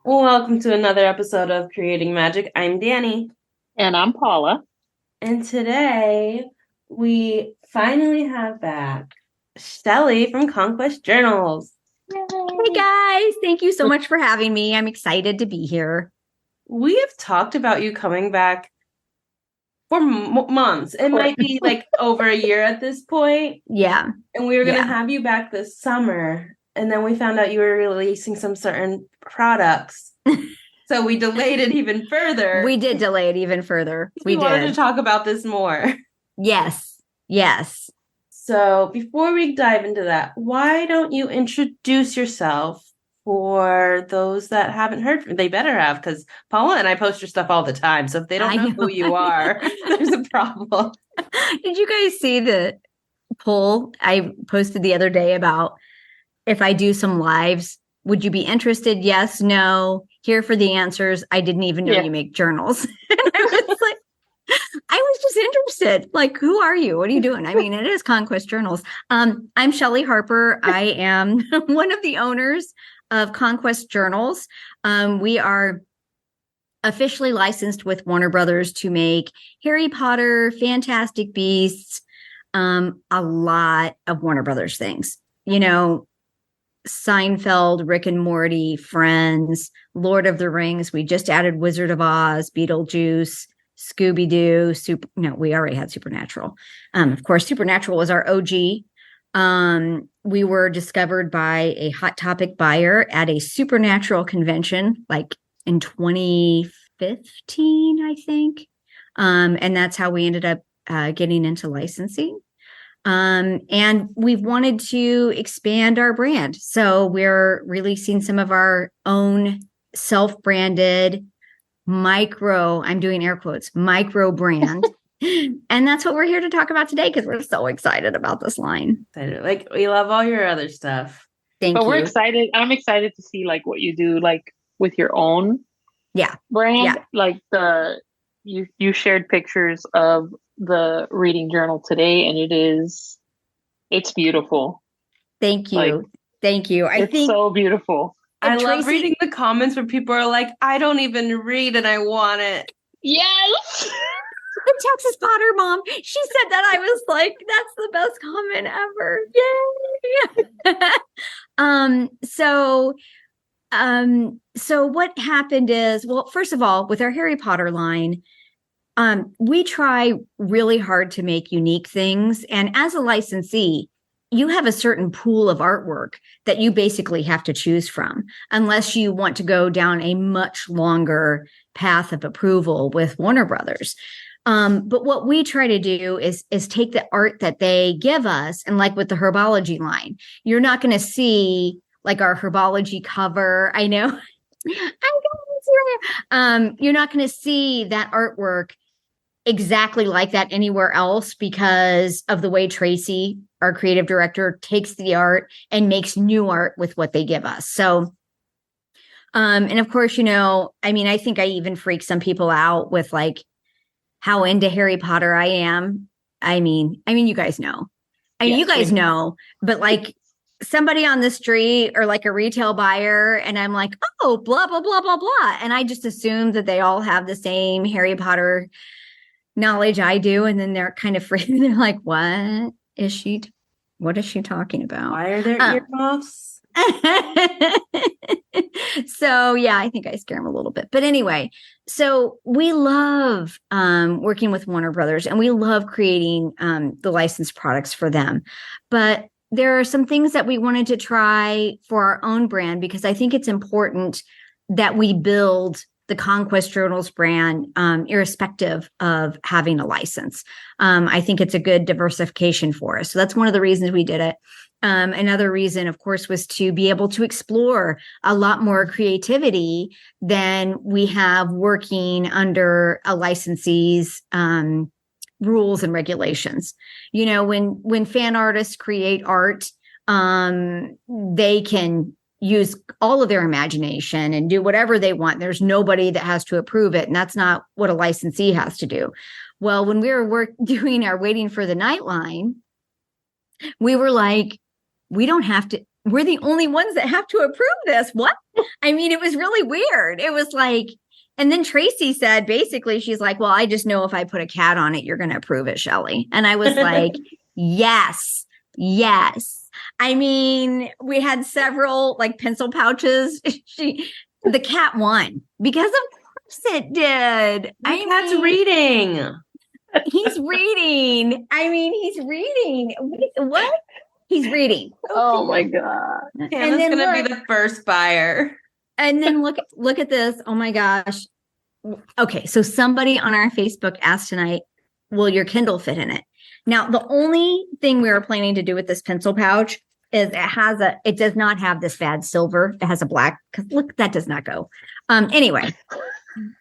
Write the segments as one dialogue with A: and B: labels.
A: Welcome to another episode of Creating Magic. I'm Danny,
B: And I'm Paula.
A: and today we finally have back Shelly from Conquest Journals.
C: Hey guys, thank you so much for having me. I'm excited to be here.
A: We have talked about you coming back for months. It might be like over a year at this point.
C: Yeah.
A: And we were going to
C: Yeah.
A: have you back this summer. And then we found out you were releasing some certain products. So we delayed it even further.
C: We did delay it even further.
A: We wanted to talk about this more.
C: Yes. Yes.
A: So before we dive into that, why don't you introduce yourself for those that haven't heard? They better have, because Paula and I post your stuff all the time. So if they don't know who you are, there's a problem.
C: Did you guys see the poll I posted the other day about if I do some lives, would you be interested? Yes, no, here for the answers. I didn't even know you make journals. And I was like, I was just interested. Like, who are you? What are you doing? I mean, it is Conquest Journals. I'm Shelly Harper. I am one of the owners of Conquest Journals. We are officially licensed with Warner Brothers to make Harry Potter, Fantastic Beasts, a lot of Warner Brothers things. You know, Seinfeld, Rick and Morty, Friends, Lord of the Rings. We just added Wizard of Oz, Beetlejuice, Scooby-Doo. We already had Supernatural. Of course, Supernatural was our OG. We were discovered by a Hot Topic buyer at a Supernatural convention, like in 2015, I think. And that's how we ended up getting into licensing. And we've wanted to expand our brand. So we're releasing some of our own self-branded I'm doing air quotes, micro brand. And that's what we're here to talk about today, because we're so excited about this line.
A: Like, we love all your other stuff.
C: Thank you.
B: We're excited. I'm excited to see like what you do like with your own brand.
C: Yeah.
B: Like you shared pictures of the reading journal today, and it's beautiful.
C: Thank you.
B: Like,
C: thank you.
B: I think so beautiful.
A: I love reading the comments where people are like, I don't even read and I want it.
B: Yes.
C: The Texas Potter mom, she said that. I was like, that's the best comment ever. Yay. So what happened is, well, first of all, with our Harry Potter line, we try really hard to make unique things. And as a licensee, you have a certain pool of artwork that you basically have to choose from, unless you want to go down a much longer path of approval with Warner Brothers. But what we try to do is take the art that they give us, and like with the Herbology line, you're not going to see like our Herbology cover. I know. You're not going to see that artwork exactly like that anywhere else, because of the way Tracy, our creative director, takes the art and makes new art with what they give us. So, and of course, I think I even freak some people out with like how into Harry Potter I am. I mean, you guys know. You guys know, but like somebody on the street or like a retail buyer, and I'm like, oh, blah, blah, blah, blah, blah. And I just assume that they all have the same Harry Potter knowledge I do. And then they're kind of freaking. They're like, what is she talking about?
A: Why are there earmuffs?
C: So yeah, I think I scare them a little bit. But anyway, so we love working with Warner Brothers, and we love creating the licensed products for them. But there are some things that we wanted to try for our own brand, because I think it's important that we build the Conquest Journals brand, irrespective of having a license. I think it's a good diversification for us. So that's one of the reasons we did it. Another reason, of course, was to be able to explore a lot more creativity than we have working under a licensee's rules and regulations. When fan artists create art, they can use all of their imagination and do whatever they want. There's nobody that has to approve it. And that's not what a licensee has to do. Well, when we were doing our Waiting for the Night line, we were like, we don't have to, we're the only ones that have to approve this. What? I mean, it was really weird. It was like, and then Tracy said, basically, she's like, well, I just know if I put a cat on it, you're going to approve it, Shelley. And I was like, yes, yes. I mean, we had several like pencil pouches. The cat won because of course it did.
A: My cat's reading.
C: He's reading. I mean, he's reading. What? He's reading.
B: Oh my God.
A: Hannah's gonna be the first buyer.
C: And then look at this. Oh my gosh. Okay, so somebody on our Facebook asked tonight, will your Kindle fit in it? Now, the only thing we were planning to do with this pencil pouch is it does not have this bad silver. It has a black, because look, that does not go. Anyway,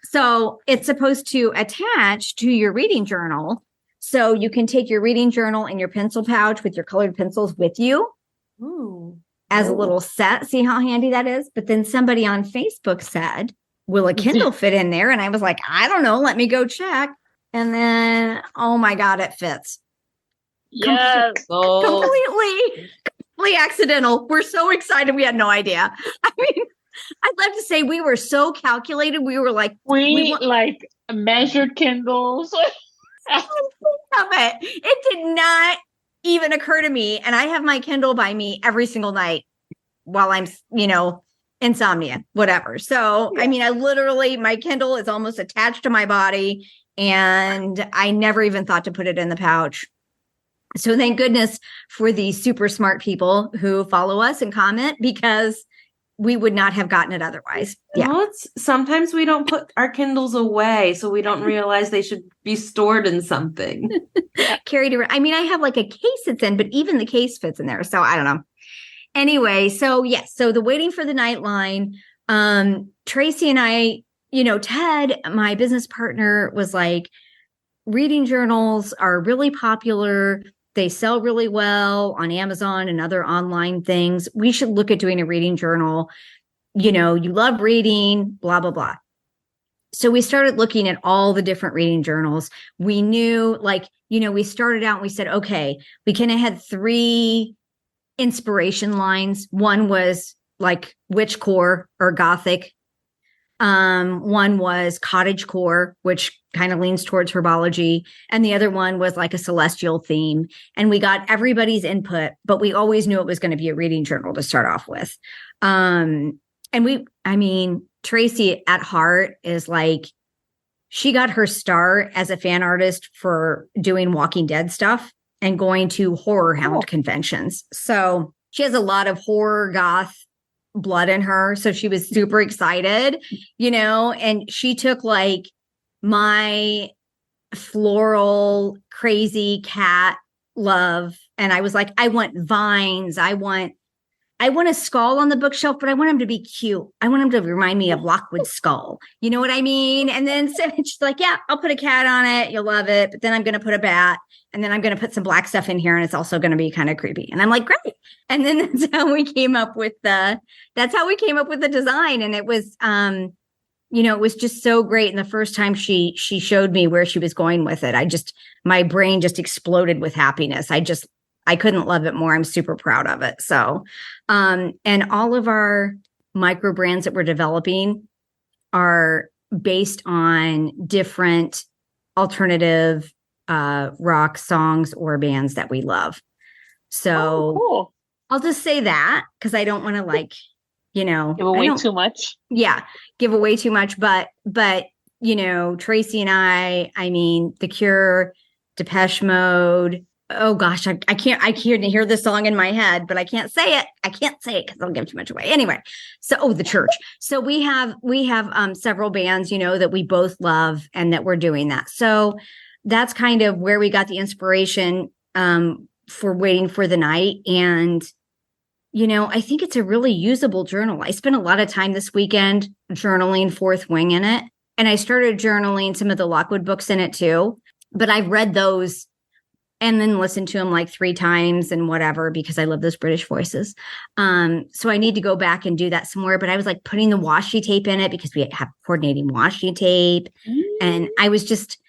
C: so it's supposed to attach to your reading journal. So you can take your reading journal and your pencil pouch with your colored pencils with you.
A: Ooh.
C: As a little set. See how handy that is? But then somebody on Facebook said, will a Kindle fit in there? And I was like, I don't know. Let me go check. And then, oh my God, it fits.
B: Yes.
C: Completely accidental. We're so excited. We had no idea. I mean, I'd love to say we were so calculated. We were like,
B: we like measured Kindles.
C: It did not even occur to me. And I have my Kindle by me every single night while I'm, insomnia, whatever. So, I mean, my Kindle is almost attached to my body and I never even thought to put it in the pouch. So thank goodness for the super smart people who follow us and comment, because we would not have gotten it otherwise. Yeah.
A: Well, sometimes we don't put our Kindles away, so we don't realize they should be stored in something.
C: Carried around. I mean, I have like a case it's in, but even the case fits in there. So I don't know. Anyway, so yes. So the Waiting for the Night line, Tracy and I, Ted, my business partner, was like, reading journals are really popular. They sell really well on Amazon and other online things. We should look at doing a reading journal. You love reading, blah, blah, blah. So we started looking at all the different reading journals. We knew, we started out and we said, okay, we kind of had 3 inspiration lines. One was like witchcore or gothic. One was cottagecore, which kind of leans towards herbology. And the other one was like a celestial theme. And we got everybody's input, but we always knew it was going to be a reading journal to start off with. Tracy at heart is like, she got her start as a fan artist for doing Walking Dead stuff and going to horror hound conventions. So she has a lot of horror goth blood in her. So she was super excited, and she took like my floral crazy cat love. And I was like, I want vines. I want a skull on the bookshelf, but I want him to be cute. I want him to remind me of Lockwood Skull. You know what I mean? And then so she's like, yeah, I'll put a cat on it. You'll love it. But then I'm going to put a bat. And then I'm going to put some black stuff in here. And it's also going to be kind of creepy. And I'm like, great. And then that's how we came up with the design. And it was, it was just so great. And the first time she showed me where she was going with it, my brain just exploded with happiness. I couldn't love it more. I'm super proud of it. So, and all of our micro brands that we're developing are based on different alternative rock songs or bands that we love. So
B: cool.
C: I'll just say that because I don't want to
B: give away too much.
C: Yeah, give away too much. But Tracy and I mean, The Cure, Depeche Mode. Oh gosh, I can't hear this song in my head, but I can't say it. I can't say it because I'll give too much away. Anyway, so The Church. So we have several bands, that we both love and that we're doing that. So that's kind of where we got the inspiration for Waiting for the Night. And, I think it's a really usable journal. I spent a lot of time this weekend journaling Fourth Wing in it. And I started journaling some of the Lockwood books in it too. But I've read those and then listened to them like 3 times and whatever, because I love those British voices. So I need to go back and do that some more. But I was like putting the washi tape in it because we have coordinating washi tape. And I was just,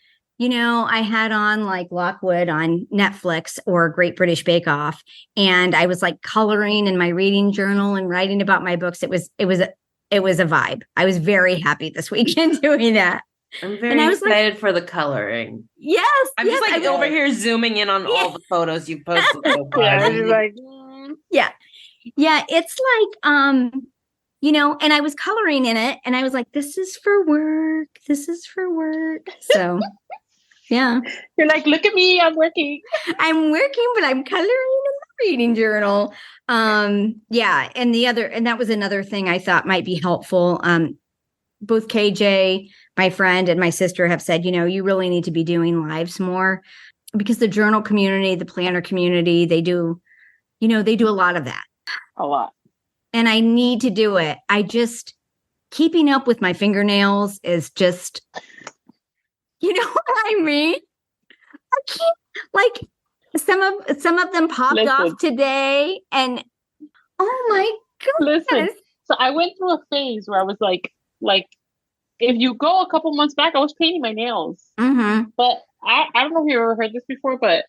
C: I had on like Lockwood on Netflix or Great British Bake Off, and I was like coloring in my reading journal and writing about my books. It was a vibe. I was very happy this weekend doing that.
A: I'm very
C: I was like-
A: excited for the coloring.
C: Yes,
A: I'm just like
C: I
A: over
C: will.
A: here zooming in on all the photos you've posted so far.
B: Yeah, it's like
C: Yeah, it's like and I was coloring in it, and I was like, this is for work. This is for work. So yeah.
B: you're like, look at me, I'm working.
C: I'm working, but I'm coloring in the reading journal. Yeah, and that was another thing I thought might be helpful. Both KJ, my friend, and my sister have said, you really need to be doing lives more, because the journal community, the planner community, they do a lot of that.
B: A lot.
C: And I need to do it. I just keeping up with my fingernails is just, you know what I mean? I can't, like, some of them popped
B: Listen.
C: off today, and oh my goodness.
B: Listen, so I went through a phase where I was like, if you go a couple months back, I was painting my nails.
C: Mm-hmm.
B: But I don't know if you ever heard this before, but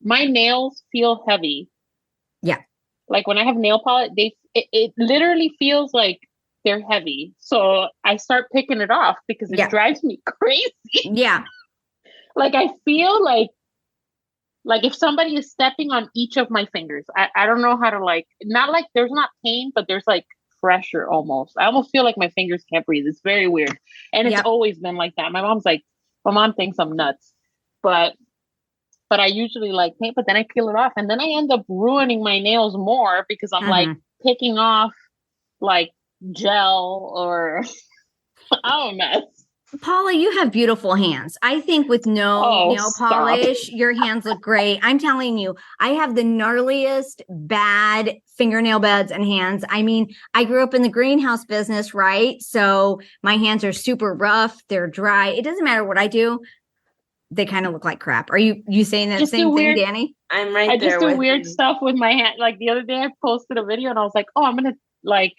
B: my nails feel heavy.
C: Yeah.
B: Like when I have nail polish, it literally feels like they're heavy. So I start picking it off because it drives me crazy.
C: Yeah.
B: Like I feel like if somebody is stepping on each of my fingers. I don't know how to not like there's not pain, but there's like pressure almost. I almost feel like my fingers can't breathe. It's very weird. And it's always been like that. My mom thinks I'm nuts. But I usually like paint, but then I peel it off, and then I end up ruining my nails more because I'm like picking off like gel or oh mess.
C: Paula, you have beautiful hands. I think with no nail polish, your hands look great. I'm telling you, I have the gnarliest bad fingernail beds and hands. I mean, I grew up in the greenhouse business, right? So my hands are super rough. They're dry. It doesn't matter what I do. They kind of look like crap. Are you saying that same thing, Danny?
A: I'm right
B: I
A: there.
B: I just do weird stuff with my hand. Like the other day I posted a video and I was like, oh, I'm going to like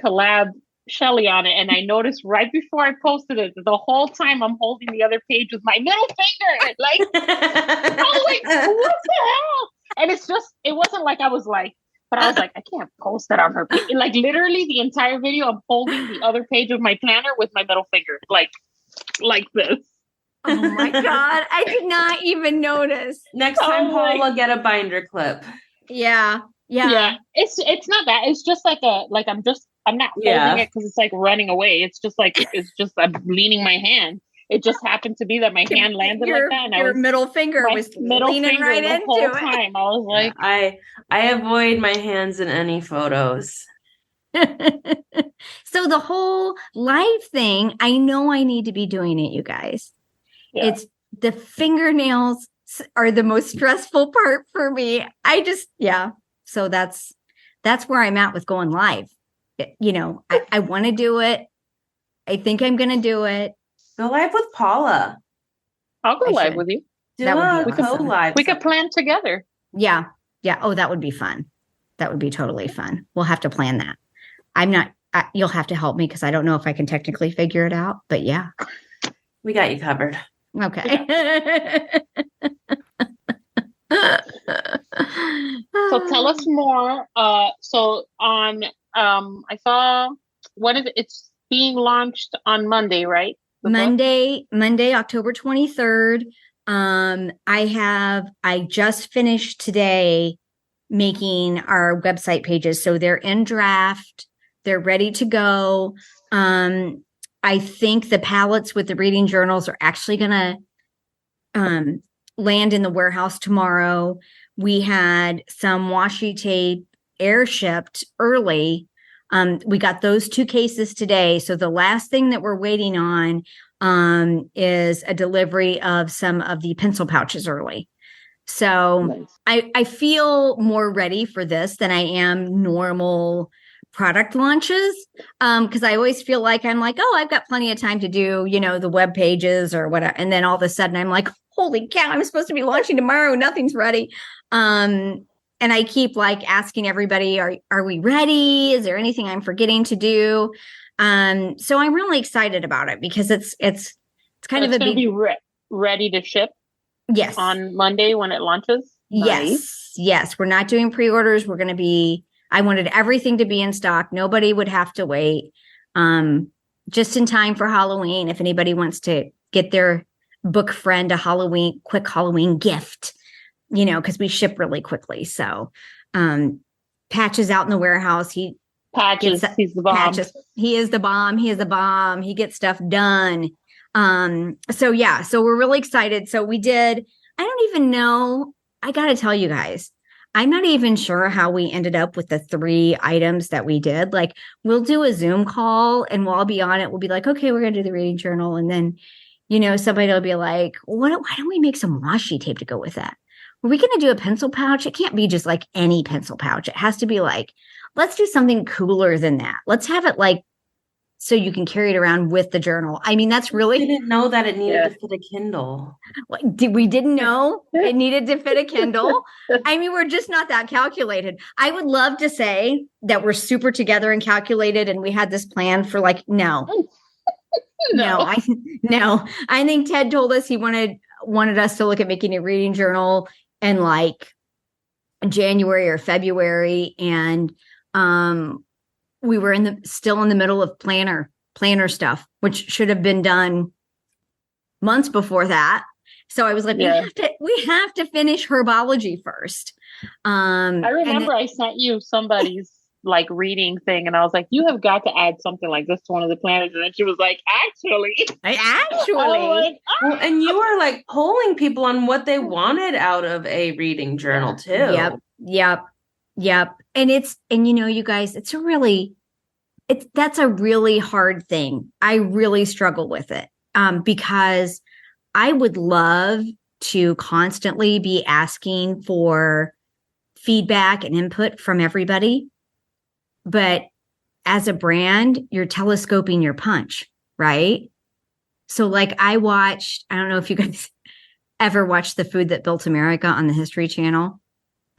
B: collab Shelly on it. And I noticed right before I posted it, the whole time I'm holding the other page with my middle finger. Like, I was like, what the hell? And it wasn't like I was like, but I was like, I can't post that on her page. Like literally the entire video, I'm holding the other page of my planner with my middle finger, like this.
C: Oh my God. I did not even notice.
A: Next time, Paula, get a binder clip.
C: Yeah.
B: It's not that. It's just like I'm not holding it because it's like running away. It's just I'm leaning my hand. It just happened to be that my hand landed like that. And
C: your middle finger was leaning right into
B: whole
C: it.
B: Time. I was like,
A: I avoid my hands in any photos.
C: So the whole live thing, I know I need to be doing it, you guys. Yeah. It's the fingernails are the most stressful part for me. So that's where I'm at with going live. I want to do it. I think I'm going to do it.
A: Go live with Paula.
B: I'll go live with you.
A: That would be awesome.
B: Live. We could plan together.
C: Yeah. Oh, that would be fun. That would be totally fun. We'll have to plan that. You'll have to help me because I don't know if I can technically figure it out, but yeah.
A: We got you covered.
C: Okay.
B: So tell us more. So on, I saw it's being launched on Monday, right?
C: Monday, October 23rd. I just finished today making our website pages. So they're in draft. They're ready to go. I think the pallets with the reading journals are actually going to land in the warehouse tomorrow. We had some washi tape air shipped early. We got those 2 cases today. So the last thing that we're waiting on is a delivery of some of the pencil pouches early. So nice. I feel more ready for this than I am normal product launches, because I always feel like I'm like, oh, I've got plenty of time to do, the web pages or whatever. And then all of a sudden I'm like, holy cow, I'm supposed to be launching tomorrow. Nothing's ready. And I keep like asking everybody, are we ready? Is there anything I'm forgetting to do? So I'm really excited about it because it's kind of a big.
B: ready to ship
C: Yes.
B: on Monday when it launches? Nice.
C: Yes. We're not doing pre-orders. I wanted everything to be in stock. Nobody would have to wait. Just in time for Halloween. If anybody wants to get their book friend a quick Halloween gift, because we ship really quickly. So, Patch is out in the warehouse. He's the bomb. Patches. He is the bomb. He gets stuff done. So we're really excited. So I don't even know. I got to tell you guys, I'm not even sure how we ended up with the 3 items that we did. Like, we'll do a Zoom call and we'll all be on it. We'll be like, okay, we're going to do the reading journal. And then, somebody will be like, why don't we make some washi tape to go with that? Are we going to do a pencil pouch? It can't be just like any pencil pouch. It has to be like, let's do something cooler than that. Let's have it like, so you can carry it around with the journal. I mean, that's really.
A: I didn't know that it needed to fit a Kindle.
C: We didn't know it needed to fit a Kindle. I mean, we're just not that calculated. I would love to say that we're super together and calculated and we had this plan for no. No. I think Ted told us he wanted us to look at making a reading journal in like January or February. And, we were still in the middle of planner stuff, which should have been done months before that. So I was like, we have to finish herbology first.
B: I remember I sent you somebody's like reading thing, and I was like, you have got to add something like this to one of the planners. And then she was like, actually.
A: Well, and you were like polling people on what they wanted out of a reading journal too.
C: Yep. And you guys, that's a really hard thing. I really struggle with it because I would love to constantly be asking for feedback and input from everybody. But as a brand, you're telescoping your punch, right? So like I don't know if you guys ever watched The Food That Built America on the History Channel.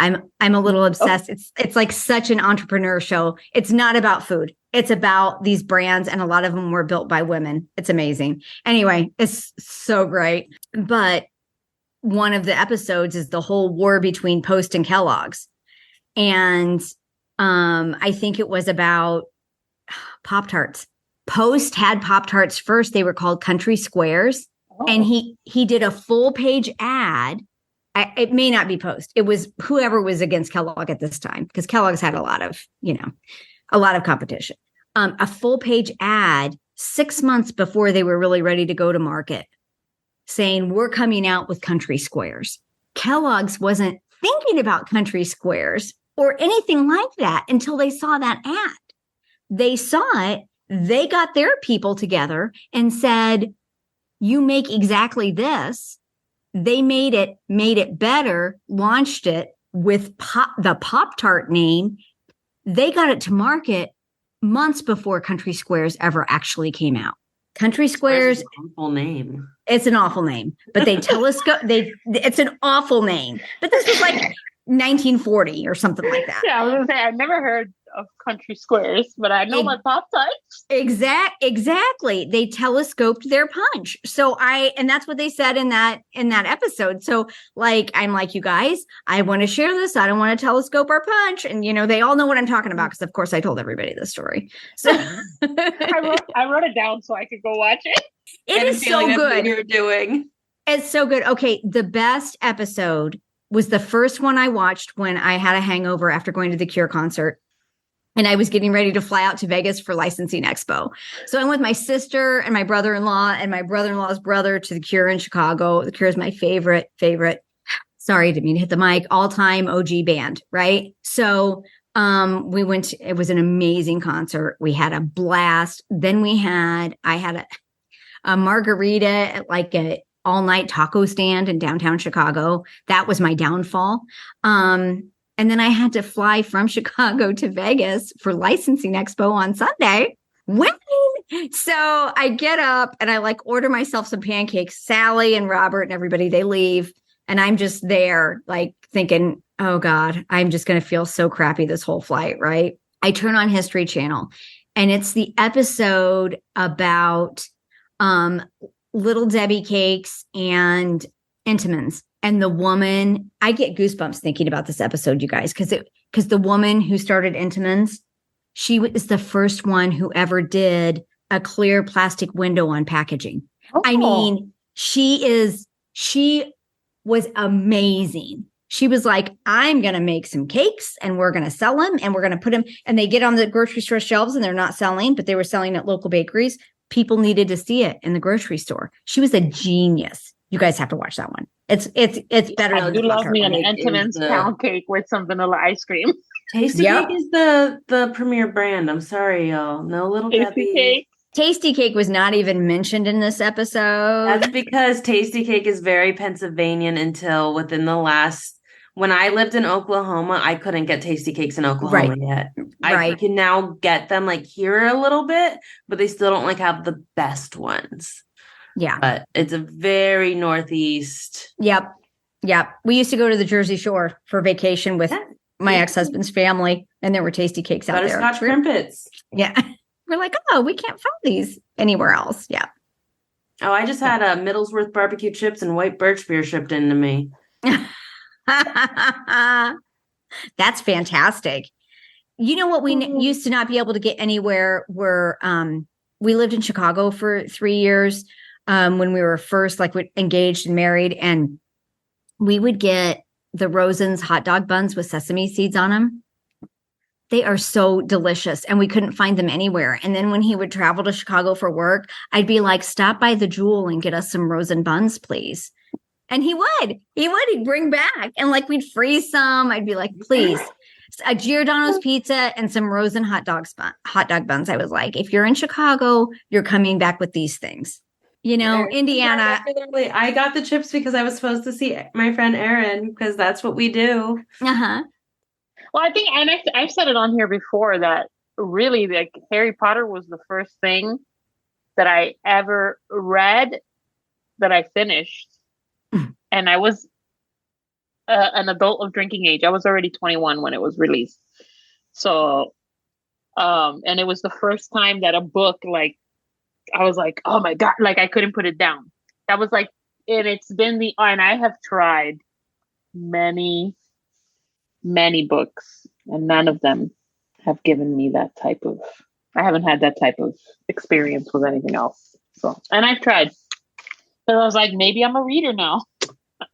C: I'm a little obsessed. It's like such an entrepreneur show. It's not about food. It's about these brands, and a lot of them were built by women. It's amazing. Anyway, it's so great. But one of the episodes is the whole war between Post and Kellogg's. And I think it was about Pop-Tarts. Post had Pop-Tarts first. They were called Country Squares. Oh. And he did a full page ad. It may not be Post. It was whoever was against Kellogg at this time, because Kellogg's had a lot of competition. A full page ad 6 months before they were really ready to go to market, saying we're coming out with Country Squares. Kellogg's wasn't thinking about Country Squares or anything like that until they saw that ad. They saw it. They got their people together and said, you make exactly this. They made it better, launched it with the Pop-Tart name. They got it to market months before Country Squares ever actually came out. Country Squares,
A: awful name.
C: It's an awful name, but it's an awful name. But this was like 1940 or something like that.
B: Yeah, I was gonna say I've never heard of Country Squares, but I know my Pop-Tarts.
C: Exactly. They telescoped their punch. And that's what they said in that episode. So I'm like, you guys, I want to share this. I don't want to telescope our punch. And they all know what I'm talking about, because of course I told everybody this story. So
B: I wrote it down so I could go watch it.
C: It is so good.
A: You're doing.
C: It's so good. Okay. The best episode was the first one I watched when I had a hangover after going to the Cure concert. And I was getting ready to fly out to Vegas for Licensing Expo. So I went with my sister and my brother-in-law and my brother-in-law's brother to the Cure in Chicago. The Cure is my favorite. Sorry, didn't mean to hit the mic. All-time OG band, right? So we went. It was an amazing concert. We had a blast. Then I had a margarita at like a all-night taco stand in downtown Chicago. That was my downfall. And then I had to fly from Chicago to Vegas for Licensing Expo on Sunday. So I get up and I order myself some pancakes. Sally and Robert and everybody, they leave. And I'm just there thinking, oh God, I'm just going to feel so crappy this whole flight, right? I turn on History Channel and it's the episode about Little Debbie cakes and Entenmann's. And the woman, I get goosebumps thinking about this episode, you guys, because the woman who started Entenmann's, she was the first one who ever did a clear plastic window on packaging. I mean, she was amazing. She was like, I'm going to make some cakes and we're going to sell them and we're going to put them, and they get on the grocery store shelves and they're not selling, but they were selling at local bakeries. People needed to see it in the grocery store. She was a genius. You guys have to watch that one. It's better
B: I
C: than
B: do love me an
A: Cake is
B: Entenmann's
A: the-
B: pound cake with some vanilla ice cream.
A: Tasty
C: Yep.
A: Cake is the premier brand. I'm sorry, y'all. No Little
B: Tasty
A: Debbie.
B: cake.
C: Tasty Cake was not even mentioned in this episode.
A: That's because Tasty Cake is very Pennsylvanian until within the last. When I lived in Oklahoma, I couldn't get Tasty Cakes in Oklahoma
C: Right.
A: yet. I
C: Right.
A: can now get them like here a little bit, but they still don't like have the best ones.
C: Yeah.
A: But it's a very Northeast.
C: Yep. We used to go to the Jersey Shore for vacation with
A: Yeah.
C: my ex-husband's family, and there were Tasty Cakes out there.
A: Butterscotch crimpets.
C: Yeah. We're like, oh, we can't find these anywhere else. Yeah.
A: Oh, I just had a Middlesworth barbecue chips and white birch beer shipped into me.
C: That's fantastic. You know what we used to not be able to get anywhere were we lived in Chicago for 3 years when we were first engaged and married, and we would get the Rosen's hot dog buns with sesame seeds on them. They are so delicious, and we couldn't find them anywhere. And then when he would travel to Chicago for work, I'd be like, stop by the Jewel and get us some Rosen buns, please. And he'd bring back, and like we'd freeze some. I'd be like, please, a Giordano's pizza and some Rosen hot dog buns. I was like, if you're in Chicago, you're coming back with these things. You know, Indiana.
A: I got the chips because I was supposed to see my friend Erin because that's what we do.
C: Uh-huh.
B: Well, I think, and I've said it on here before, that really, like, Harry Potter was the first thing that I ever read that I finished. And I was an adult of drinking age. I was already 21 when it was released. So, and it was the first time that a book, like, I was like, oh my God, like I couldn't put it down. That was like, and and I have tried many books, and none of them have given me that type of, I haven't had that type of experience with anything else. So, and I've tried. So I was like, maybe I'm a reader now.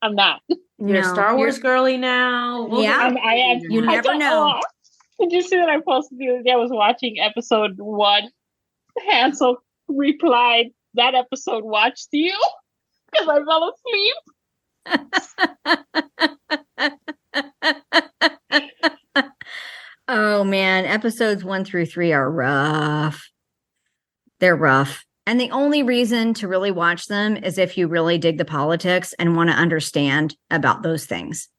B: I'm not.
A: You're a Star Wars girly now.
C: Yeah.
B: I am.
C: You never know.
B: Did you see that I posted the other day? I was watching episode 1. Hansel replied, "That episode watched you," because I fell asleep.
C: Oh man, episodes 1 through 3 are rough. They're rough. And the only reason to really watch them is if you really dig the politics and want to understand about those things.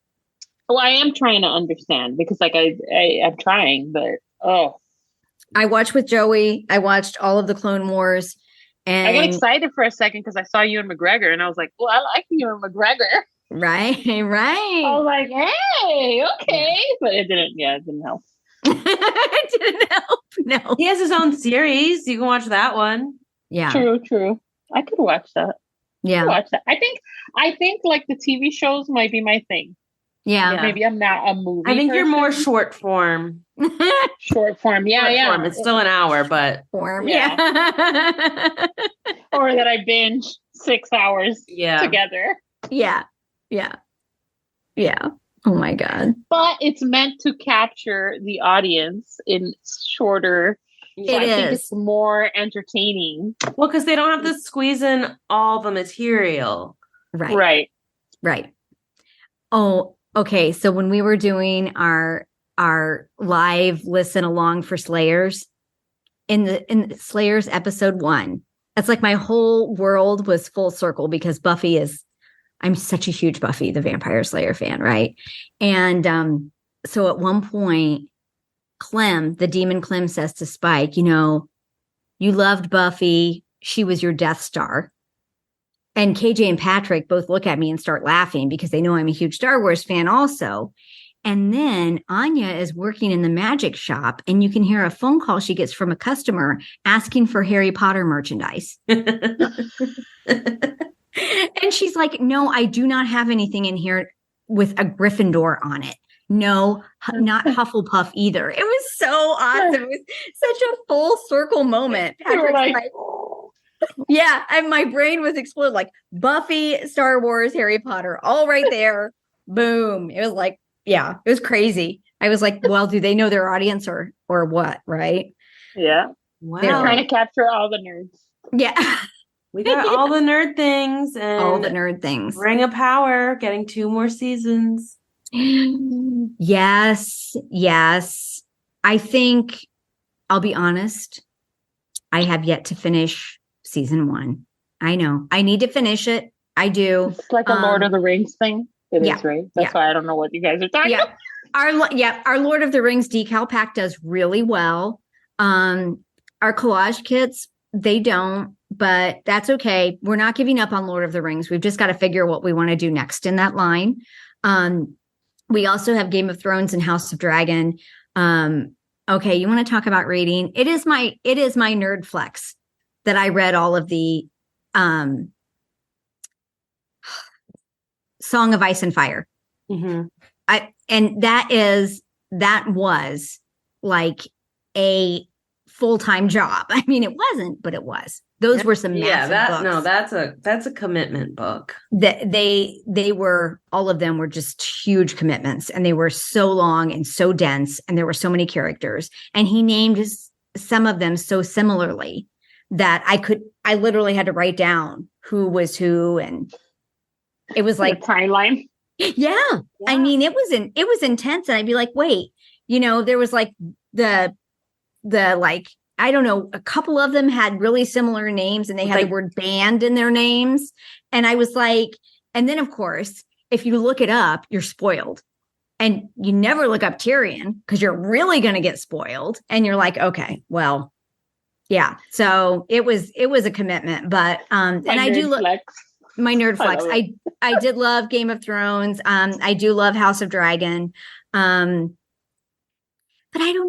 B: Well, I am trying to understand because, like, I'm trying, but
C: I watched with Joey. I watched all of the Clone Wars, and
B: I got excited for a second because I saw Ewan McGregor, and I was like, "Well, I like Ewan McGregor."
C: Right.
B: I was like, "Hey, okay," but it didn't help.
C: It didn't help. No.
A: He has his own series. You can watch that one.
C: Yeah.
B: True. I could watch that.
C: Yeah.
B: Watch that. I think like the TV shows might be my thing.
C: Yeah.
B: Maybe I'm not a movie.
A: I think you're more
B: person.
A: short form.
B: Short form. Yeah,
A: Short
B: yeah.
A: form. It's still an hour, but
C: Form.
B: Yeah.
C: Yeah.
B: Or that I binge 6 hours
A: yeah.
B: together.
C: Yeah. Oh my God.
B: But it's meant to capture the audience in shorter.
C: It
B: I think
C: is.
B: it's more entertaining.
A: Well, because they don't have to squeeze in all the material.
C: Right. Oh, okay. So when we were doing our live listen along for Slayers in Slayers episode 1, it's like my whole world was full circle because I'm such a huge Buffy the Vampire Slayer fan, right? And so at one point, Clem, the demon Clem, says to Spike, you loved Buffy. She was your Death Star. And KJ and Patrick both look at me and start laughing because they know I'm a huge Star Wars fan also. And then Anya is working in the magic shop, and you can hear a phone call she gets from a customer asking for Harry Potter merchandise. And she's like, no, I do not have anything in here with a Gryffindor on it. No, not Hufflepuff either. It was so awesome. It was such a full circle moment. Patrick's like, yeah, and my brain was exploded, like Buffy, Star Wars, Harry Potter, all right there. Boom. It was like, yeah, it was crazy. I was like, well, do they know their audience or what? Right.
B: Yeah.
A: Wow.
B: They're trying to capture all the nerds.
C: Yeah.
A: We got all the nerd things and
C: All the nerd things.
A: Ring of Power getting 2 more seasons.
C: Yes. Yes. I think I'll be honest. I have yet to finish season 1. I know. I need to finish it. I do.
B: It's like a Lord of the Rings thing. It is, right? That's why I don't know what you guys are talking about.
C: Our Lord of the Rings decal pack does really well. Our collage kits, they don't, but that's okay. We're not giving up on Lord of the Rings. We've just got to figure what we want to do next in that line. We also have Game of Thrones and House of Dragon. Okay, you want to talk about reading? It is my nerd flex that I read all of the Song of Ice and Fire.
A: Mm-hmm.
C: That was like a full-time job. I mean, it wasn't, but it was. Those were some massive books.
A: That's a commitment book.
C: That they were, all of them were just huge commitments, and they were so long and so dense, and there were so many characters, and he named some of them so similarly that I literally had to write down who was who, and it was like
B: timeline.
C: Yeah. I mean, it was intense, and I'd be like, wait, there was like the like, I don't know, a couple of them had really similar names, and they had the word band in their names. And I was like, and then of course, if you look it up, you're spoiled. And you never look up Tyrion because you're really going to get spoiled. And you're like, okay, well, yeah. So it was a commitment, but, and I do look my nerd flex. I did love Game of Thrones. I do love House of Dragon. But I don't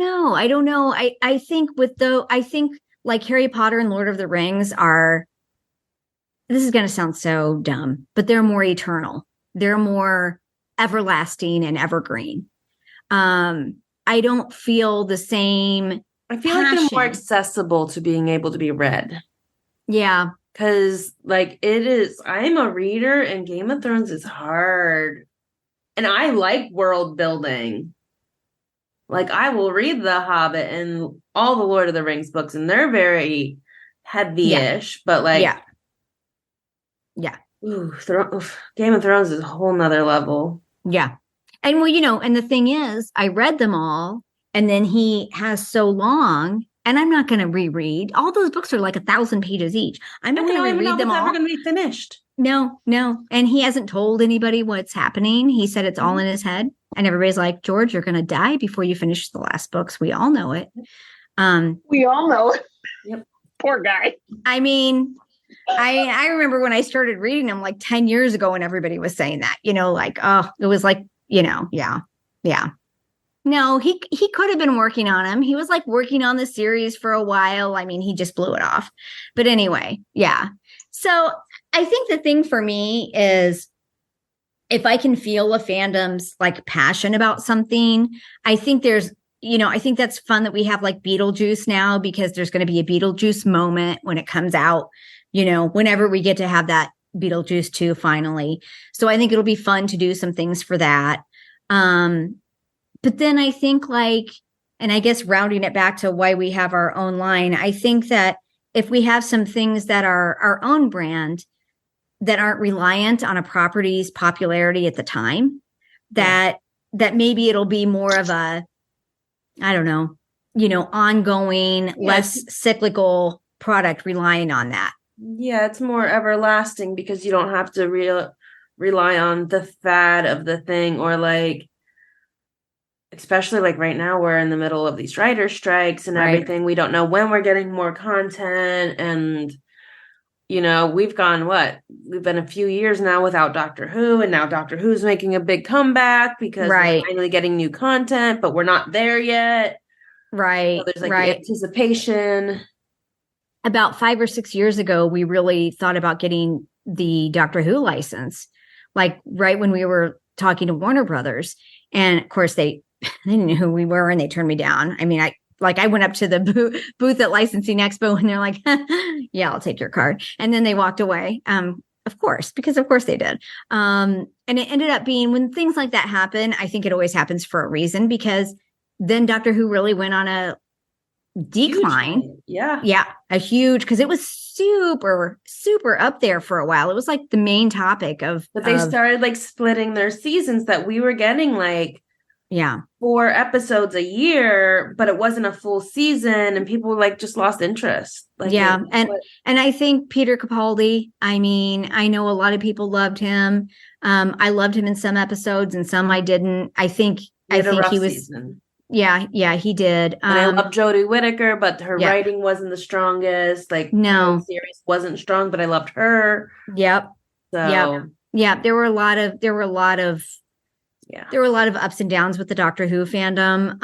C: know. I think I think like Harry Potter and Lord of the Rings this is going to sound so dumb, but they're more eternal. They're more everlasting and evergreen. I don't feel the same.
A: I feel like they're more accessible to being able to be read.
C: Yeah.
A: Because like I'm a reader, and Game of Thrones is hard. And I like world building. Like, I will read The Hobbit and all the Lord of the Rings books, and they're very heavy-ish, but like,
C: yeah.
A: Game of Thrones is a whole nother level.
C: Yeah. And well, and the thing is, I read them all, and then he has so long, and I'm not going to reread. All those books are like 1,000 pages each. I'm not going to reread them all.
A: Never going to be finished.
C: No. And he hasn't told anybody what's happening. He said it's all in his head. And everybody's like, George, you're going to die before you finish the last books. We all know it.
B: We all know it.
A: Yep.
B: Poor guy.
C: I mean, I remember when I started reading them like 10 years ago, and everybody was saying that, like, oh, it was like, yeah. No, he could have been working on him. He was like working on the series for a while. I mean, he just blew it off. But anyway, yeah. So I think the thing for me is, if I can feel a fandom's like passion about something, I think I think that's fun that we have like Beetlejuice now, because there's going to be a Beetlejuice moment when it comes out, whenever we get to have that Beetlejuice 2 finally. So I think it'll be fun to do some things for that. But then I think and I guess rounding it back to why we have our own line, I think that if we have some things that are our own brand, that aren't reliant on a property's popularity at the time, that maybe it'll be more of a, I don't know, ongoing, less cyclical product relying on that.
A: Yeah, it's more everlasting, because you don't have to rely on the fad of the thing, or like, especially like right now, we're in the middle of these writer strikes and everything. We don't know when we're getting more content, and we've been a few years now without Doctor Who, and now Doctor Who's making a big comeback because
C: Right.
A: we're finally getting new content, but we're not there yet.
C: Right.
A: So there's like
C: Right.
A: the anticipation.
C: About 5 or 6 years ago, we really thought about getting the Doctor Who license, like right when we were talking to Warner Brothers. And of course, they didn't know who we were and they turned me down. I mean, I went up to the booth at Licensing Expo and they're like, yeah, I'll take your card. And then they walked away. Of course, because of course they did. And it ended up being, when things like that happen, I think it always happens for a reason, because then Doctor Who really went on a decline.
A: Huge. Yeah.
C: Yeah, a huge, because it was super up there for a while. It was like the main topic of,
A: But they started like splitting their seasons, that we were getting like
C: yeah,
A: 4 episodes a year, but it wasn't a full season, and people like just lost interest. Like,
C: yeah. And I think Peter Capaldi, I mean, I know a lot of people loved him. I loved him in some episodes and some I didn't. I think he was
A: season.
C: Yeah, he did.
A: And I love Jodie Whittaker, but her
C: yeah.
A: writing wasn't the strongest. Like,
C: No,
A: the series wasn't strong, but I loved her.
C: Yep.
A: So
C: yeah. There were a lot of ups and downs with the Doctor Who fandom.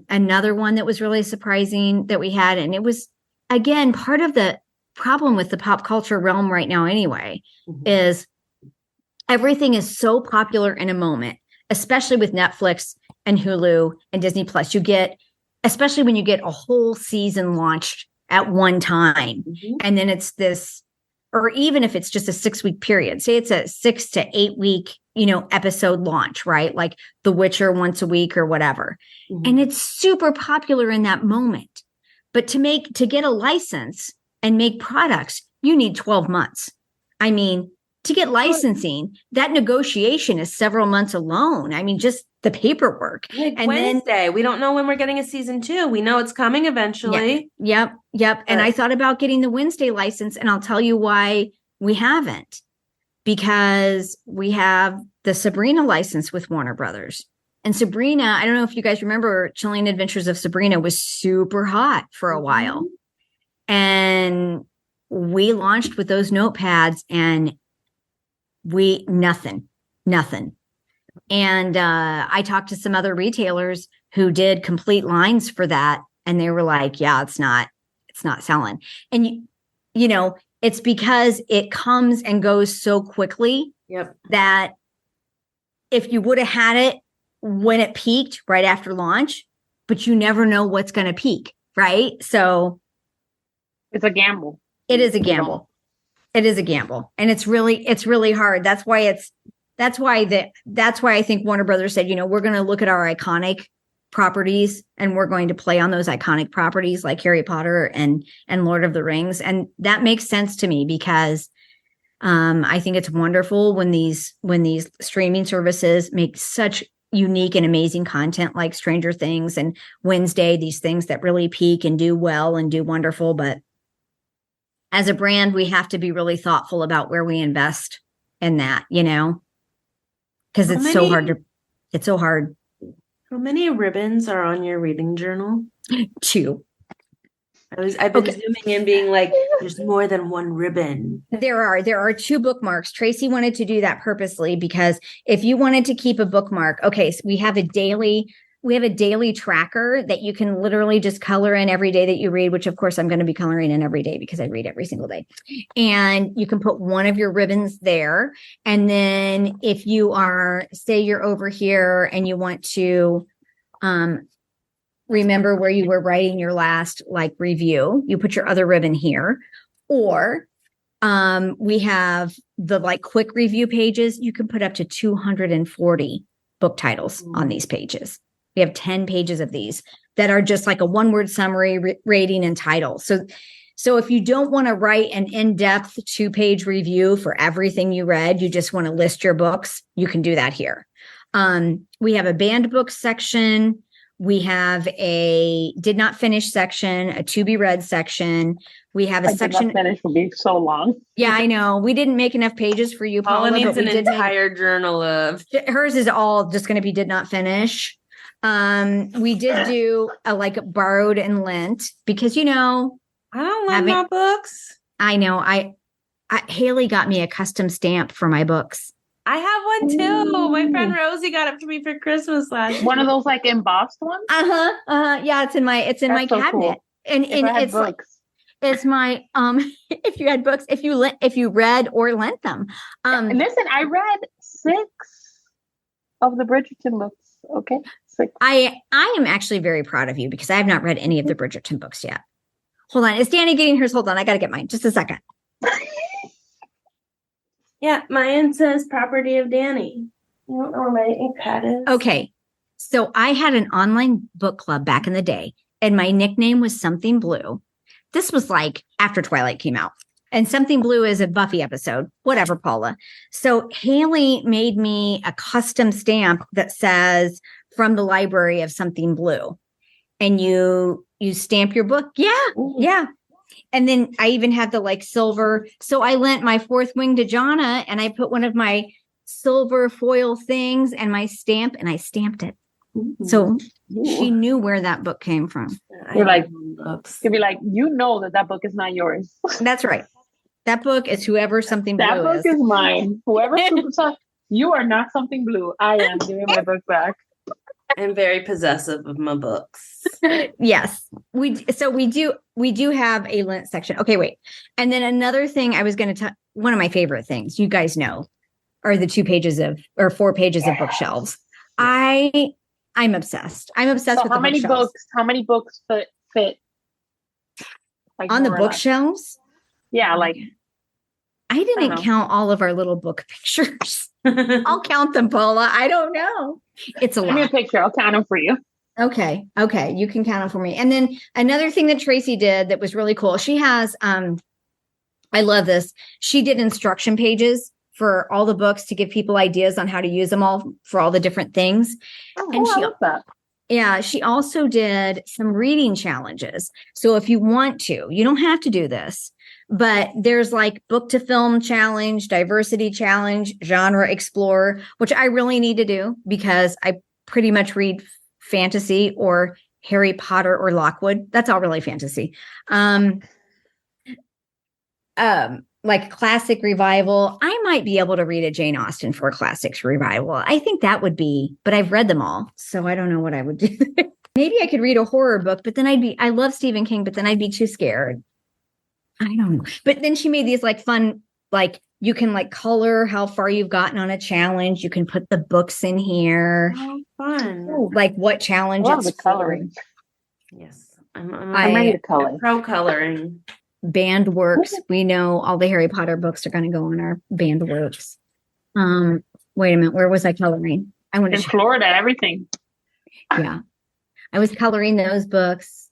C: Another one that was really surprising that we had, and it was, again, part of the problem with the pop culture realm right now anyway, is everything is so popular in a moment, especially with Netflix and Hulu and Disney Plus. You get, especially when you get a whole season launched at one time, and then it's this, or even if it's just a 6-week period, say it's a 6 to 8 week, episode launch, right? Like The Witcher once a week or whatever. And it's super popular in that moment. But to get a license and make products, you need 12 months. I mean, to get licensing, that negotiation is several months alone. I mean, just the paperwork.
A: Like
C: and
A: Wednesday, we don't know when we're getting a season 2. We know it's coming eventually.
C: Yep. And I thought about getting the Wednesday license, and I'll tell you why we haven't. Because we have the Sabrina license with Warner Brothers. And Sabrina, I don't know if you guys remember, Chilling Adventures of Sabrina was super hot for a while. And we launched with those notepads, and nothing. And I talked to some other retailers who did complete lines for that, and they were like, yeah, it's not selling. And it's because it comes and goes so quickly.
A: Yep.
C: That if you would have had it when it peaked right after launch, but you never know what's going to peak, right? So
B: it's a gamble.
C: It is a gamble. It is a gamble. And it's really hard. That's why I think Warner Brothers said, we're going to look at our iconic properties, and we're going to play on those iconic properties like Harry Potter and Lord of the Rings. And that makes sense to me, because I think it's wonderful when these streaming services make such unique and amazing content like Stranger Things and Wednesday, these things that really peak and do well and do wonderful. But as a brand, we have to be really thoughtful about where we invest in that, because it's so hard.
A: How many ribbons are on your reading journal?
C: 2.
A: I've been zooming in, being like, there's more than one ribbon.
C: There are 2 bookmarks. Tracy wanted to do that purposely, because if you wanted to keep a bookmark, so we have a daily tracker that you can literally just color in every day that you read, which of course I'm going to be coloring in every day because I read every single day. And you can put one of your ribbons there. And then if say you're over here and you want to, remember where you were writing your last review, you put your other ribbon here. Or we have the quick review pages. You can put up to 240 book titles on these pages. We have 10 pages of these that are just like a 1-word summary, rating, and title. So if you don't want to write an in-depth 2-page review for everything you read, you just want to list your books, you can do that here. We have a banned book section. We have a did not finish section, a to be read section. We have a section.
B: Did not finish will be so long.
C: Yeah, I know. We didn't make enough pages for you, Paula.
A: Needs an entire journal of.
C: Hers is all just going to be did not finish. We did do a borrowed and lent, because
A: I don't lend my books.
C: I know. I Haley got me a custom stamp for my books.
A: I have one too. My friend
B: Ooh.
A: Rosie got it for me for Christmas last
B: One
A: year.
B: of those like embossed ones.
C: Yeah, it's in my
B: That's
C: my
B: so
C: cabinet.
B: cool.
C: And
B: If I had
C: it's like
B: books,
C: it's my if you had books, if you read or lent them.
B: and listen, I read 6 of the Bridgerton books. Okay, 6.
C: I am actually very proud of you because I have not read any of the Bridgerton books yet. Hold on. Is Danny getting hers? Hold on. I got to get mine. Just a second.
A: Yeah, mine says property of Danny. I don't know where my ink pad is.
C: Okay. So I had an online book club back in the day, and my nickname was Something Blue. This was like after Twilight came out. And Something Blue is a Buffy episode. Whatever, Paula. So Haley made me a custom stamp that says from the library of Something Blue. And you stamp your book. Yeah.
B: Ooh.
C: Yeah. And then I even had the like silver. So I lent my Fourth Wing to Jonna, and I put one of my silver foil things and my stamp, and I stamped it. So she knew where that book came from.
B: You're like,
A: books.
B: you'd be like, you know that book is not yours.
C: That's right. That book is whoever Something
B: That
C: Blue
B: book is mine. Whoever super tough, you are not Something Blue. I am giving my book back.
A: I'm very possessive of my books.
C: Yes. We do have a lint section. Okay, wait. And then another thing I was going to tell, one of my favorite things, you guys know, are the 4 pages of bookshelves. I'm obsessed. I'm obsessed with
B: how
C: the
B: many
C: bookshelves.
B: books? How many books fit like
C: On the
B: more or less?
C: bookshelves?
B: Yeah, like
C: I didn't
B: know.
C: count all of our little book pictures. I'll count them, Paula. I don't know. It's a
B: send me a
C: lot.
B: picture. I'll count them for you.
C: Okay. You can count them for me. And then another thing that Tracy did that was really cool. She has, I love this. She did instruction pages for all the books to give people ideas on how to use them all for all the different things. And
B: I love that.
C: Yeah, she also did some reading challenges. So if you want to, you don't have to do this, but there's like book to film challenge, diversity challenge, genre explorer, which I really need to do because I pretty much read fantasy or Harry Potter or Lockwood. That's all really fantasy. Like classic revival. I might be able to read a Jane Austen for a classics revival. I think that would be, but I've read them all. So I don't know what I would do. Maybe I could read a horror book, but then I love Stephen King, but then I'd be too scared. I don't know. But then she made these like fun, like you can like color how far you've gotten on a challenge. You can put the books in here.
A: Oh, fun.
C: Like what challenge
B: I love
C: it's
B: the coloring.
C: for.
A: Yes. I'm
B: ready to color.
A: pro coloring.
C: Band works. We know all the Harry Potter books are going to go on our band works. Wait a minute. Where was I coloring? I want to
B: In Florida, everything.
C: Yeah. I was coloring those books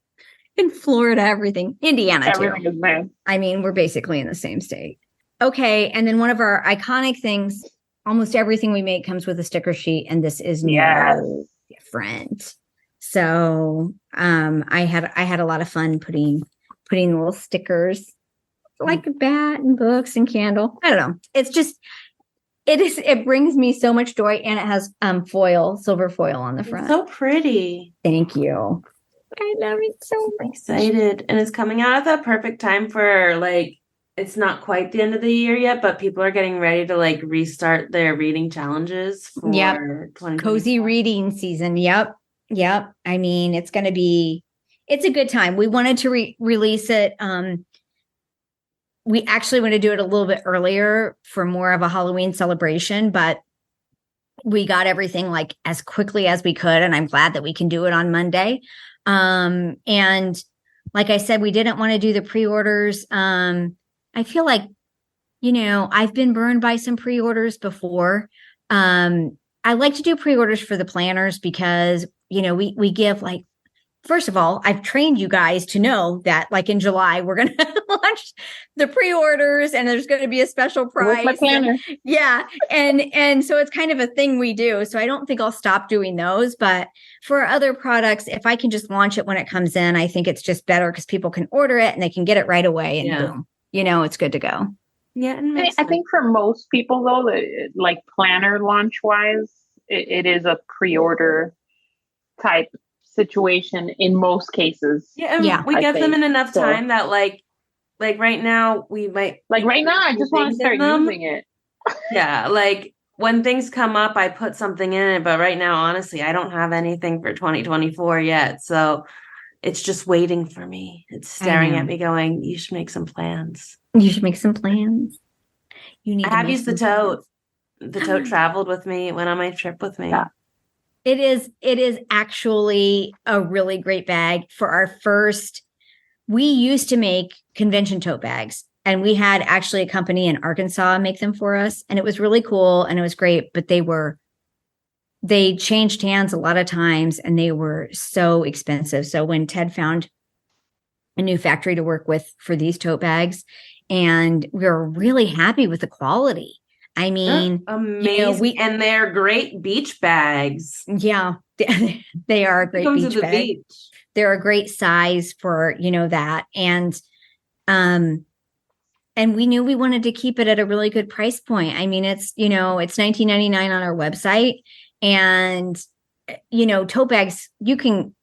C: in Florida, everything. Indiana,
B: Everything
C: too.
B: is there.
C: I mean, we're basically in the same state. Okay. And then one of our iconic things, almost everything we make comes with a sticker sheet, and this is no different. So I had a lot of fun putting little stickers like a bat and books and candle. I don't know. It's just it brings me so much joy, and it has silver foil on the front.
A: It's so pretty.
C: Thank you. I love it so much.
A: Excited. And it's coming out at the perfect time for like it's not quite the end of the year yet, but people are getting ready to like restart their reading challenges for 2020.
C: Cozy reading season. Yep. I mean, it's a good time. We wanted to release it. We actually want to do it a little bit earlier for more of a Halloween celebration, but we got everything like as quickly as we could. And I'm glad that we can do it on Monday. And like I said, we didn't want to do the pre-orders. I feel like, I've been burned by some pre-orders before. I like to do pre-orders for the planners because, we give like, first of all, I've trained you guys to know that like in July, we're going to launch the pre-orders and there's going to be a special price.
B: Where's my planner?
C: Yeah. And so it's kind of a thing we do. So I don't think I'll stop doing those, but for other products, if I can just launch it when it comes in, I think it's just better because people can order it and they can get it right away and boom, it's good to go.
A: Yeah.
B: I think for most people though, like planner launch wise, it is a pre-order type situation in most cases.
A: Yeah, we give them in enough time that like like right now we might
B: Like right now, I just want to
A: things in
B: start
A: them.
B: using it.
A: Yeah, like when things come up, I put something in it, but right now, honestly, I don't have anything for 2024 yet. So it's just waiting for me. It's staring at
C: know.
A: me going, you should make some plans.
C: You should make some plans. You need
A: I
C: to
A: have
C: make
A: used the
C: some plans.
A: tote. The tote traveled with me, went on my trip with me.
B: Yeah.
C: It is actually a really great bag for our first. We used to make convention tote bags, and we had actually a company in Arkansas make them for us, and it was really cool and it was great, but they changed hands a lot of times and they were so expensive. So when Ted found a new factory to work with for these tote bags, and we were really happy with the quality. I mean,
A: amazing. And they're great beach bags.
C: Yeah, they are a great
A: Come
C: beach
A: to the
C: bag.
A: beach.
C: They're a great size for, that. And we knew we wanted to keep it at a really good price point. I mean, it's $19.99 on our website, and tote bags, you can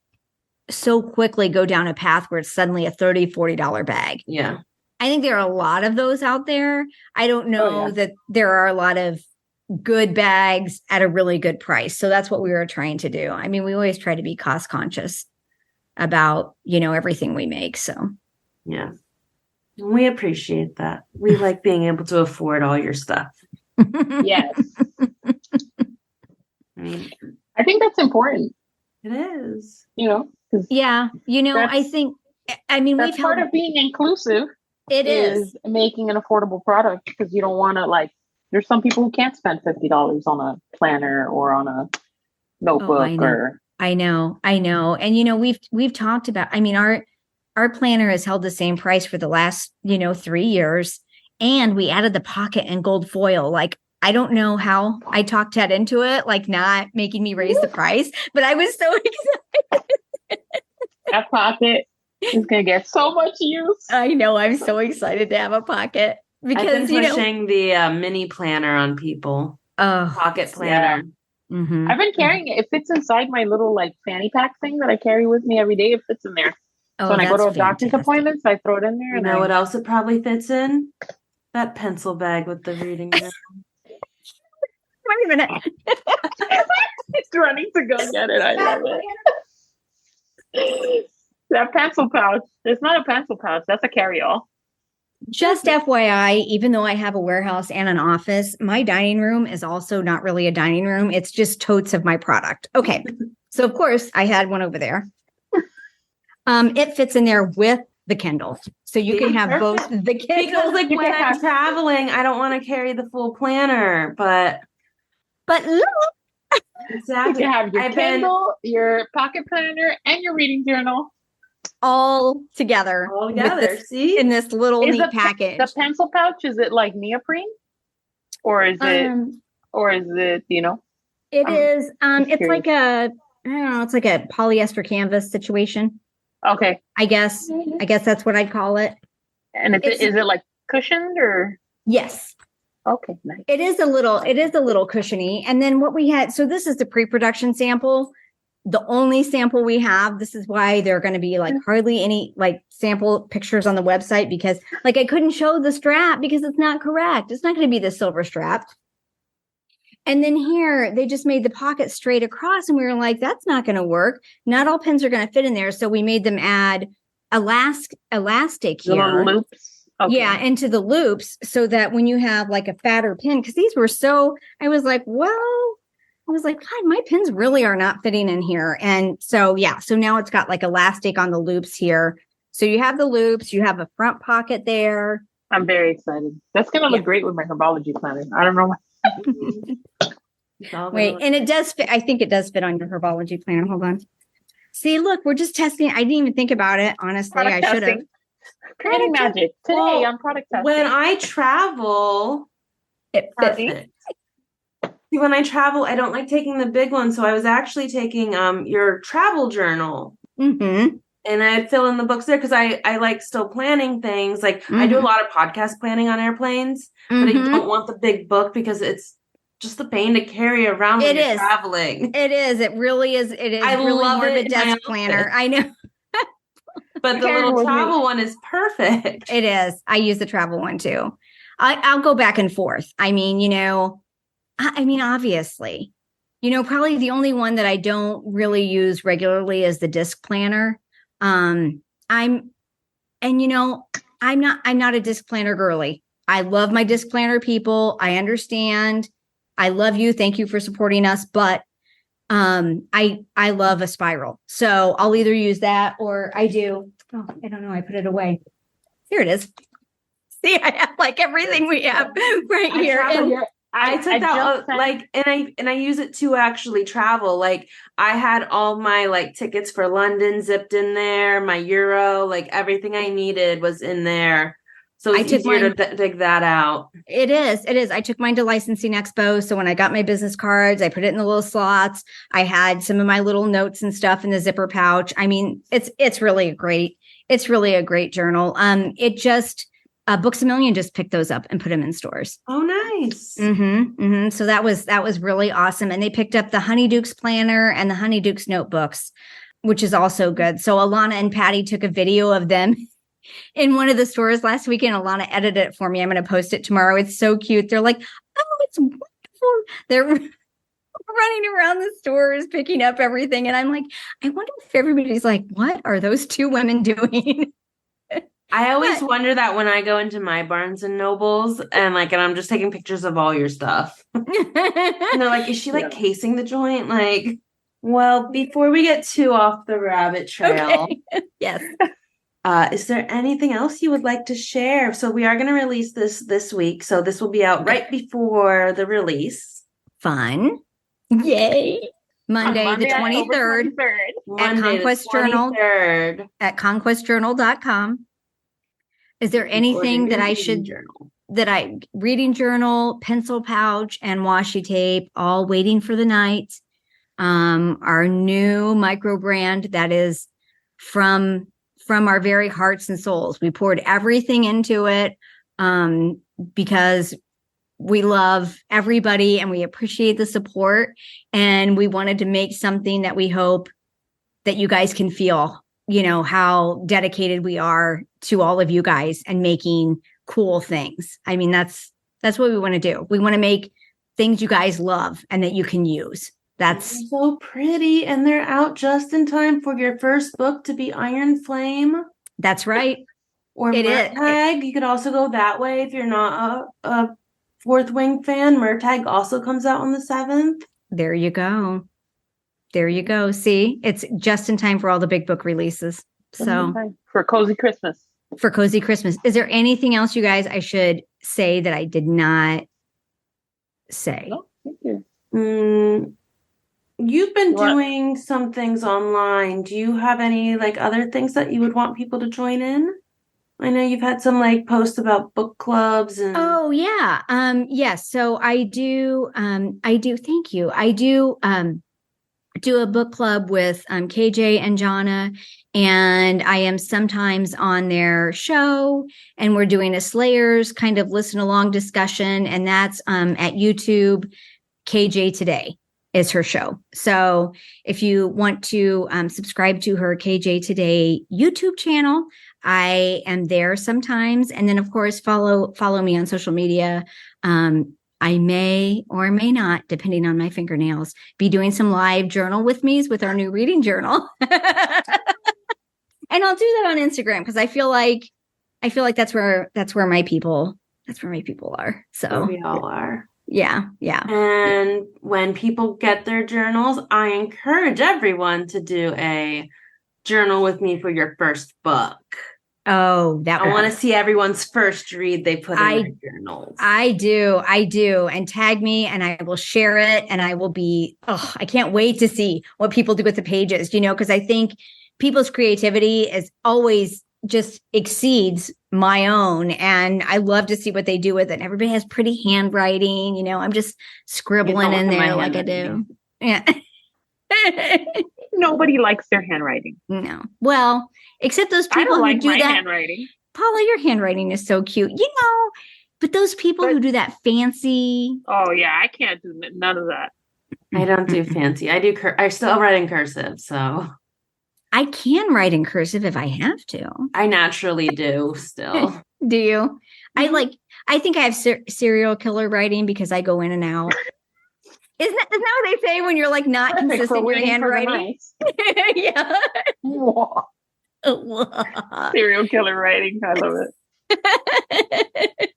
C: so quickly go down a path where it's suddenly a $30-$40 bag.
A: Yeah.
C: I think there are a lot of those out there. I don't know that there are a lot of good bags at a really good price. So that's what we were trying to do. I mean, we always try to be cost conscious about, everything we make. So,
A: yeah, we appreciate that. We like being able to afford all your stuff.
B: Yes.
A: I mean,
B: I think that's important.
A: it is.
C: Yeah. I think,
B: that's part of being inclusive.
C: It is
B: making an affordable product, because you don't want to there's some people who can't spend $50 on a planner or on a notebook.
C: I know. And we've talked about, our planner has held the same price for the last, 3 years. And we added the pocket and gold foil. Like, I don't know how I talked Ted into it, not making me raise the price, but I was so excited.
B: That pocket is going to get so much use.
C: I know. I'm so excited to have a pocket because,
A: I've been pushing the mini planner on people.
C: Oh,
A: pocket planner.
C: Yeah. Mm-hmm.
B: I've been carrying it. It fits inside my little fanny pack thing that I carry with me every day. It fits in there. So when I go to a doctor's appointments, I throw it in there.
A: You know what else it probably fits in? That pencil bag with the reading journal.
C: Wait a minute.
B: It's running to go get it. I love it. That pencil pouch. It's not a pencil pouch. That's a carry-all.
C: Just FYI, even though I have a warehouse and an office, my dining room is also not really a dining room. It's just totes of my product. Okay. So of course I had one over there. It fits in there with the Kindle. So you can have both the Kindle.
A: Because when I'm traveling, I don't want to carry the full planner, but
C: look.
B: You
A: Exactly.
B: can have your Kindle, your pocket planner, and your reading journal.
C: All together.
A: See?
C: In this little neat package.
B: The pencil pouch, is it like neoprene? Or is it
C: It is it's like a polyester canvas situation.
B: Okay.
C: I guess that's what I'd call it.
B: And is it like cushioned or?
C: Yes.
B: Okay, nice.
C: It is a little cushiony. And then what we had, so this is the pre-production sample, the only sample we have. This is why there are going to be hardly any sample pictures on the website, because I couldn't show the strap because it's not correct. It's not going to be the silver strap. And then here they just made the pocket straight across, and we were like, that's not going to work. Not all pins are going to fit in there. So we made them add elastic here.
B: Little loops. Okay.
C: Yeah, into the loops, so that when you have a fatter pin, because these were I was like, God, my pins really are not fitting in here. And so, so now it's got elastic on the loops here. So you have the loops, you have a front pocket there.
B: I'm very excited. That's going to look great with my herbology planner. I don't know why.
C: Wait, and it does fit. I think it does fit on your herbology planner. Hold on. See, look, we're just testing. I didn't even think about it. Honestly, I should have.
B: Creating magic today on product testing.
A: When I travel,
C: it
A: perfect. See, when I travel, I don't like taking the big one, so I was actually taking your travel journal,
C: and
A: I fill in the books there because I like still planning things. I do a lot of podcast planning on airplanes, but I don't want the big book because it's just a pain to carry around when you're traveling.
C: It is. It really is. It is.
A: I
C: really
A: love
C: more
A: it
C: of a desk planner. I know.
A: But the
B: Sharing
A: little
B: with me.
A: travel one is perfect.
C: It is. I use the travel one too. I'll go back and forth. I mean, obviously, probably the only one that I don't really use regularly is the disc planner. I'm not a disc planner girly. I love my disc planner people. I understand. I love you. Thank you for supporting us. But I love a spiral. So I'll either use that or I do. Oh, I don't know. I put it away. Here it is. See, I have like everything we have right here.
A: I took that and I use it to actually travel. Like I had all my like tickets for London zipped in there, my Euro, like everything I needed was in there. So it's easier to dig that out.
C: It is. I took mine to Licensing Expo. So when I got my business cards, I put it in the little slots. I had some of my little notes and stuff in the zipper pouch. I mean, it's really a great journal. Books A Million just picked those up and put them in stores.
A: Oh, nice.
C: So that was really awesome. And they picked up the Honeydukes planner and the Honeydukes notebooks, which is also good. So Alana and Patty took a video of them in one of the stores last weekend. Alana edited it for me. I'm going to post it tomorrow. It's so cute. They're like, oh, it's wonderful. They're running around the stores, picking up everything. And I'm like, I wonder if everybody's like, what are those two women doing?
A: I always wonder that when I go into my Barnes and Nobles and I'm just taking pictures of all your stuff. And they're like, is she like casing the joint? Like, well, before we get too off the rabbit trail.
C: Okay. Yes.
A: Is there anything else you would like to share? So we are going to release this week. So this will be out right before the release.
C: Fun. Yay. Monday the 23rd. At Conquest Journal. At conquestjournal.com. Is there anything that I should reading journal, pencil pouch, and washi tape, all waiting for the night? Our new micro brand that is from our very hearts and souls. We poured everything into it because we love everybody and we appreciate the support. And we wanted to make something that we hope that you guys can feel, how dedicated we are to all of you guys and making cool things. I mean, that's what we want to do. We want to make things you guys love and that you can use. That's
A: they're so pretty, and they're out just in time for your first book to be Iron Flame.
C: That's right.
A: Or Murtag. You could also go that way if you're not a Fourth Wing fan. Murtag also comes out on the 7th.
C: There you go. See, it's just in time for all the big book releases. So
B: for Cozy Christmas.
C: Is there anything else, you guys, I should say that I did not say?
B: No, thank you.
A: You've been doing some things online. Do you have any other things that you would want people to join in? I know you've had some posts about book clubs and
C: oh yeah. Yes. So I do thank you. I do a book club with KJ and Jonna, and I am sometimes on their show, and we're doing a Slayers kind of listen along discussion, and that's at YouTube. KJ Today is her show. So if you want to subscribe to her KJ Today YouTube channel, I am there sometimes. And then of course, follow me on social media. I may or may not, depending on my fingernails, be doing some live journal with me's with our new reading journal. And I'll do that on Instagram because I feel like that's where my people are. So
A: we all are.
C: Yeah.
A: And when people get their journals, I encourage everyone to do a journal with me for your first book.
C: Oh, I
A: want to see everyone's first read they put in their journals.
C: I do. And tag me and I will share it. And I will be, I can't wait to see what people do with the pages, because I think people's creativity is always just exceeds my own. And I love to see what they do with it. Everybody has pretty handwriting, I'm just scribbling in there like I do. Yeah.
B: Nobody likes their handwriting.
C: No. Well, except those people who do that.
B: Handwriting.
C: Paula, your handwriting is so cute. But those people who do that fancy.
B: Oh yeah, I can't do none of that.
A: I don't do fancy. I still write in cursive, so.
C: I can write in cursive if I have to.
A: I naturally do still.
C: Do you?
A: Mhm.
C: I think I have serial killer writing because I go in and out. Isn't that what they say when you're like not
B: Perfect for
C: consistent in your
B: waiting for the
C: handwriting?
B: night.
C: Yeah.
B: Serial killer writing. I love it.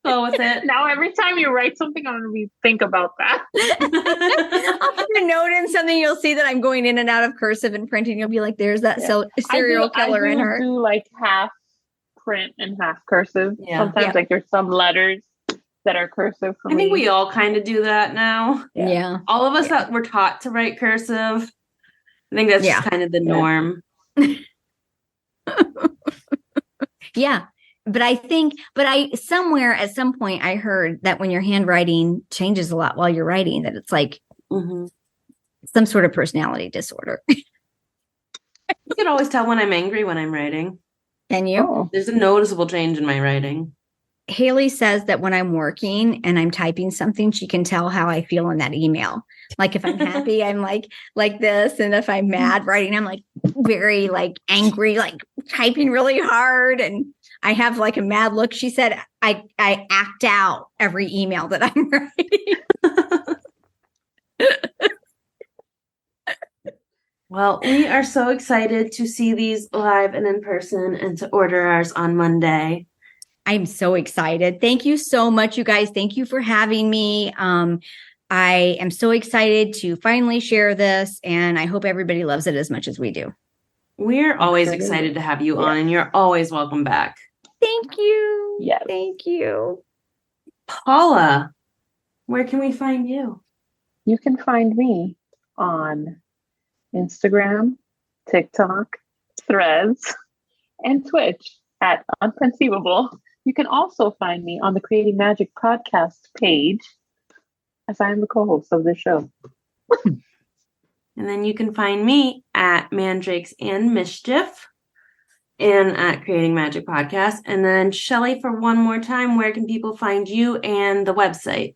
A: Go with it.
B: Now, every time you write something, I'm going to think about that.
C: I'll put a note in something. You'll see that I'm going in and out of cursive and printing. You'll be like, "There's that serial killer in her."
B: I do like half print and half cursive.
A: Yeah.
B: Sometimes like there's some letters that are cursive for
A: I think
B: me.
A: we all kind of do that now.
C: Yeah.
A: All of us that were taught to write cursive. I think that's just kind of the norm.
C: Yeah. But somewhere at some point I heard that when your handwriting changes a lot while you're writing, that it's like some sort of personality disorder.
A: You can always tell when I'm angry when I'm writing.
C: Can you?
B: Oh.
A: There's a noticeable change in my writing.
C: Haley says that when I'm working and I'm typing something, she can tell how I feel in that email. Like if I'm happy, I'm like this. And if I'm mad writing, I'm like very like angry, like typing really hard. And I have like a mad look. She said, I act out every email that I'm writing.
A: Well, we are so excited to see these live and in person and to order ours on Monday.
C: I'm so excited. Thank you so much, you guys. Thank you for having me. I am so excited to finally share this, and I hope everybody loves it as much as we do.
A: We're always excited to have you on, and you're always welcome back.
C: Thank you.
B: Yes.
C: Thank you.
A: Paula, where can we find you?
B: You can find me on Instagram, TikTok, Threads, and Twitch at Unconceivable. You can also find me on the Creating Magic podcast page, as I am the co-host of this show.
A: And then you can find me at Mandrakes and Mischief and at Creating Magic Podcast. And then Shelly, for one more time, where can people find you and the website?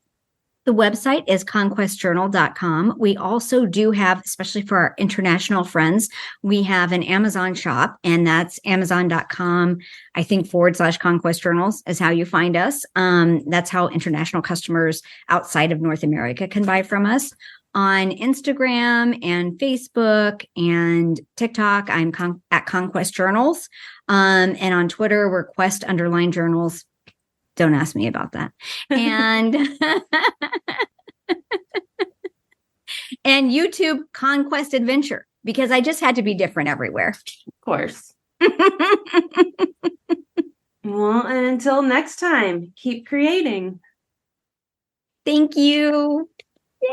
C: The website is conquestjournal.com. We also do have, especially for our international friends, we have an Amazon shop, and that's amazon.com, I think /Conquest Journals is how you find us. That's how international customers outside of North America can buy from us. On Instagram and Facebook and TikTok, I'm at Conquest Journals. And on Twitter, we're Quest_Journals. Don't ask me about that. And and YouTube Conquest Adventure, because I just had to be different everywhere.
A: Of course. Well, and until next time, keep creating.
C: Thank you. Yay.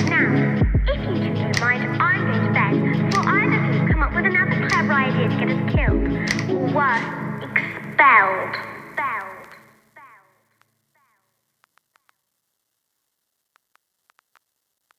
D: Now, if you two don't mind, I'm going to bed. For either of you come up with another clever idea to get us killed, or worse, expelled.